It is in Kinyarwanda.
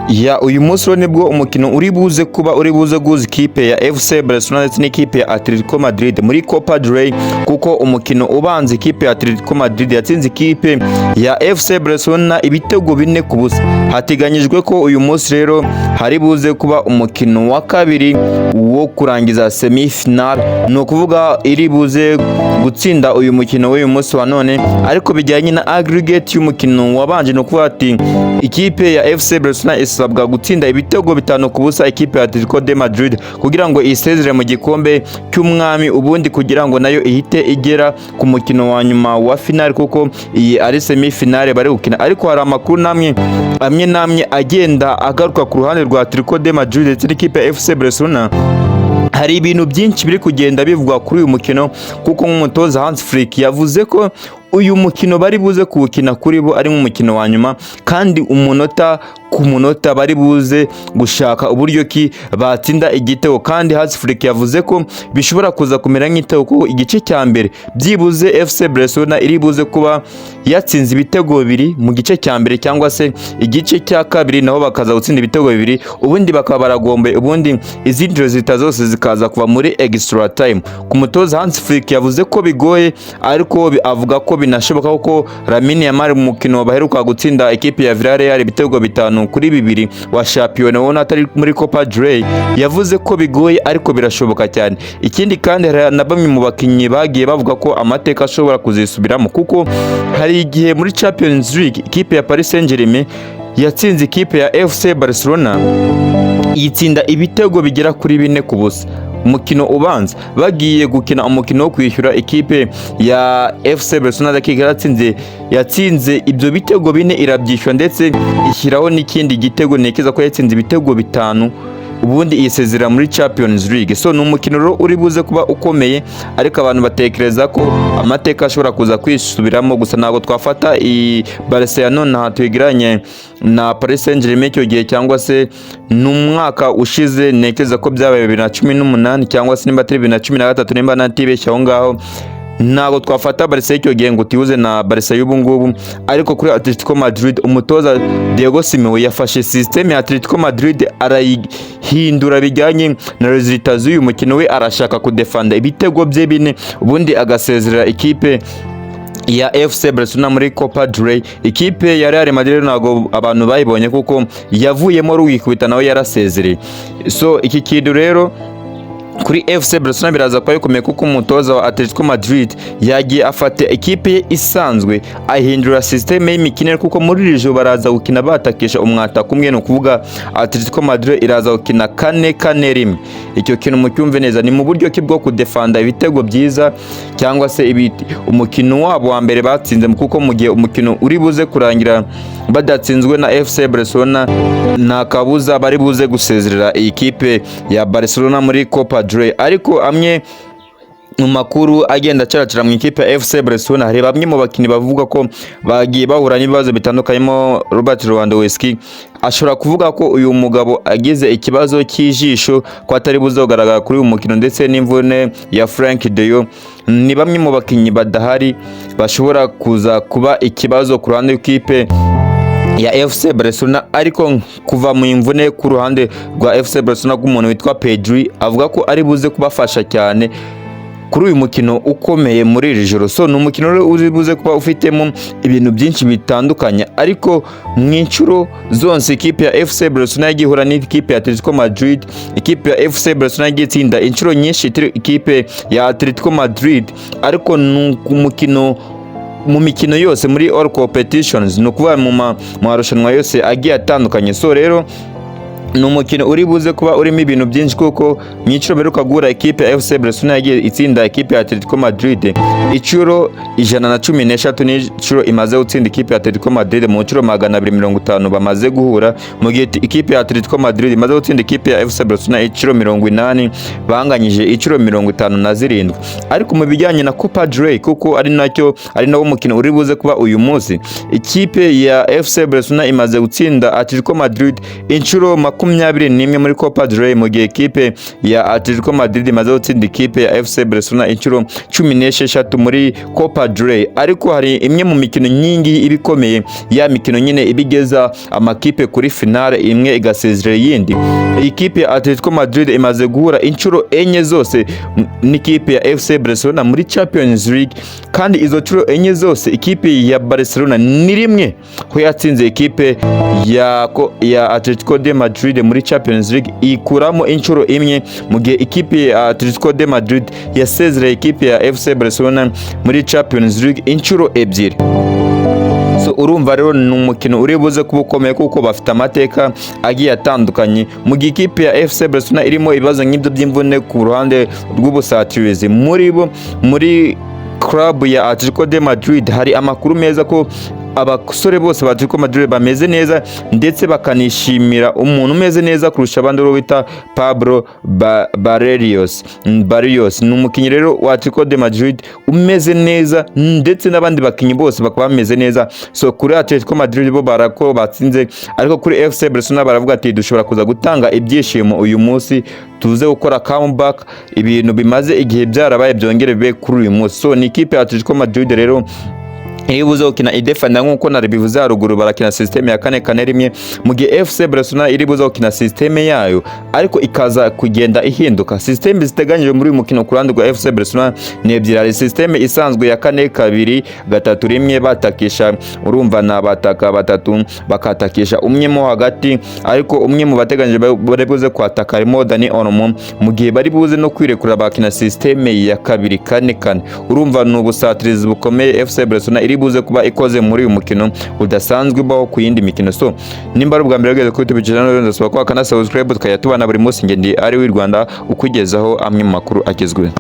Ya uyu munsi rero nibwo umukino uri buze kuba uri buze guza ikipe ya FC Barcelona ndetse n'ikipe ya Atletico Madrid muri Copa del Rey, kuko umukino ubanza ikipe ya Atletico Madrid yatsinze ikipe ya FC Barcelona ibitego 4 ku busa. Hateganyijwe ko uyu munsi rero hari buze kuba umukino wa kabiri wo kurangiza semi-final, no kuvuga iri buze gutsinda uyu mukino w'uyu munsi wa none, ariko bijyanye na aggregate y'umukino wabanje, no kuvuga ati ikipe ya FC Barcelona isabwa gutsinda ibitego 5 ku busa ikipe ya Atletico de Madrid kugira ngo isezere mu gikombe cy'umwami, ubundi kugira ngo nayo ihite igera ku mukino wa nyuma wa final, kuko iyi ari semi-final bari gukina. Ariko hari amakuru namwe agenda agaruka ku ruhande rwa Atletico de Madrid ndetse n'ikipe ya FC Barcelona. Hari ibintu byinshi biri kugenda bivugwa kuri uyu mukino, kuko nk'umutoza Hans Flick yavuze ko uyu mukino bari buze kuwukina kuri bo ari nk'umukino wa nyuma, kandi umunota ku munota bari buze gushaka uburyo ki batsinda igitego. Kandi Hans Flick yavuze ko bishobora kuza kumera nk'igitego, kuko igice cya mbere byibuze FC Barcelona iri buze kuba yatsinze ibitego 2 mu gice cya mbere, cyangwa se igice cya kabiri naho bakaza gutsinda ibitego 2, ubundi bakaba baragombe, ubundi izindi resulta zose zikaza kuva muri extra time. Ku mutoza Hans Flick yavuze ko bigoye, ariko avuga ko binashoboka kuko Lamine Yamal mu mukino baheruka gutsinda ikipe ya Villarreal ibitego 5-2 wa shampiyona wona atari muri Copa del Rey, yavuze ko bigoye ariko birashoboka cyane. Ikindi kandi na bamwe mu bakinnyi bagiye bavuga ko amateka ashobora kuzisubiramo, kuko hari igihe muri Champions League ikipe ya Paris Saint-Germain yatsinze ikipe ya FC Barcelona yitsinda ibitego bigera kuri 4 ku busa. Umukino ubanza bagiye gukina umukino wo kwishyura, ikipe ya FC Barcelona yatsinze ibyo bitego 4 irabyishyura, ndetse ishyiraho n'ikindi gitego nekeza ko yatsinze ibitego 5, ubundi isezera muri Champions League. So ni umukino rero uri buze kuba ukomeye, ariko abantu batekereza ko amateka ashobora kuza kwisubiramo. Gusa ntabwo twafata i Barcelona na twigiranye na Paris Saint-Germain cyo gihe, cyangwa se n'umwaka ushize nekeza ko byabaye 2018 cyangwa se nimba 2013 nimba natibeshya aho ngaho. Ntabwo twafata Barca icyo gihe ngo tibuze na Barca y'ubu ngubu. Ariko kuri Atletico Madrid umutoza Diego Simeone yafashe system ya Atletico Madrid arayihindura bijyanye na resultat z'uyu mukino. We arashaka kudefanda ibitego bye 4, ubundi agasezerera ikipe ya FC Barcelona muri Copa del Rey. Ikipe ya Real Madrid ntago abantu bayibonye, kuko yavuyemo ruwikubita nawe yarasezereye. So iki kintu rero kuri FC Barcelona biraza kwa bikomeye, kuko umutoza wa Atletico Madrid yagiye afata ekipe isanzwe ahindura system y'imikinire, kuko muri rijo baraza gukina batakisha umwata kumwe, no kuvuga Atletico Madrid iraza gukina 4-4-1. Icyo kintu mucyumve neza, ni mu buryo bwo kudefanda ibitego byiza, cyangwa se umukino wabo wa mbere batsinze, kuko mu gihe umukino uri buze kurangira badatsinzwe na FC Barcelona, nta kabuza bari buze gusezerera iyi kipe ya Barcelona muri Copa del Rey. Ariko amwe mu makuru agenda acaracira mu ikipe ya FC Barcelona, hari bamwe mu bakinnyi bavuga ko bagiye bahura n'ibibazo bitandukanyemo. Robert Lewandowski ashobora kuvuga ko uyu mugabo agize ikibazo cy'ijisho, ko atari buzogaragara kuri uyu mukino, ndetse n'imvune ya Frank de Jong. Ni bamwe mu bakinnyi badahari bashobora kuza kuba ikibazo ku ruhande rw'ikipe ya FC Barcelona. Ariko kuva mu imvune ku ruhande rwa FC Barcelona rw'umuntu witwa Pedri, avuga ko ari buze kubafasha cyane kuri uyu mukino ukomeye muri iri joro. So ni umukino rero uri buze kuba ufitemo ibintu byinshi bitandukanye, ariko mu incuro zose ikipe ya FC Barcelona yagihura n'ikipe ya Atletico Madrid, ikipe ya FC Barcelona yagitsinda inshuro nyinshi ikipe ya Atletico Madrid. Ariko mu mikino yose muri all competitions, no kuva mu marushanwa yose agiye atandukanye. So rero ni umukino uri buze kuba urimo ibintu byinshi, kuko mwiciro beruka gura ikipe ya FC Barcelona yagiye itsinda ikipe ya Atletico Madrid icuro 113 n'icuro imaze gutsinda ikipe ya Atletico Madrid mu ncuro 250 bamaze guhura, mu gihe ikipe ya Atletico Madrid imaze gutsinda ikipe ya FC Barcelona icuro 80 banganyije icuro 57. Ariko mu bijyanye na Copa del Rey, kuko ari nawo mukino uri buze kuba uyu munsi, ikipe ya FC Barcelona imaze gutsinda Atletico Madrid icuro 21 muri Copa del Rey, mu gihe ikipe ya Atletico Madrid imaze gutsinda ikipe ya FC Barcelona inshuro 16 muri Copa del Rey. Ariko hari imwe mu mikino nyingi ibikomeye, ya mikino nyine ibigeza amakipe kuri finale imwe igasezerera yindi. Ikipe ya Atletico Madrid imaze guhura inshuro enye zose n'ikipe ya FC Barcelona muri Champions League, kandi izo nshuro enye zose ikipe ya Barcelona ni rimwe ho yatsinze ikipe ya Atletico de Madrid muri Champions League ikuramo inshuro imwe, mu gihe ikipe ya Atletico de Madrid yasezereye ikipe ya FC Barcelona muri Champions League inshuro ebyiri. So urumva rero ni umukino uri buze kuba ukomeye kuko bafite amateka agiye atandukanye, mu gihe ikipe ya FC Barcelona irimo ibibazo nk'ibyo by'imvune ku ruhande rw'ubusatirizi. Muri club ya Atletico de Madrid hari amakuru meza ko abasore bose ba Atletico Madrid bameze neza, ndetse bakanishimira umuntu umeze neza kurusha abandi ro bita Pablo Barrios. Ni umukinnyi rero wa Atletico de Madrid umeze neza, ndetse n'abandi bakinnyi bose bakaba bameze neza. So kuri Atletico Madrid bo barako batsinze, ariko kuri FC Barcelona baravuga ati dushobora kuza gutanga ibyishimo uyu munsi, tuze gukora comeback, ibintu bimaze igihe byarabaye byongere bibe kuri uyu munsi. So ni ikipe ya Atletico Madrid rero iribuze gukina idefanda nk'uko naribivuze haruguru, barakina systeme ya 4-4-1, mu gihe FC Barcelona iribuze gukina systeme yayo ariko ikaza kugenda ihinduka. Systeme ziteganyije muri uyu mukino ku ruhande rwa FC Barcelona ni ebyiri. Hari systeme isanzwe ya 4-2-3-1 batakisha, urumva na bataka batatu bakatakisha umwe mo hagati, ariko umwe mu bateganyije bari buze kwataka harimo Dani Olmo, mu gihe bari buze no kwirekura bakina systeme ya 2-4-4. urumva ni ubusatirizi bukomeye FC Barcelona iribuze kuba ikoze muri uyu mukino udasanzwe baho ku yindi mikino. So nimba ari ubwa mbere ugeze kuri YouTube channel, ndasaba ko akana subscribe tukajya tubana buri munsi, ngendi ari w'i Rwanda ukugezaho amwe mu makuru agezweho.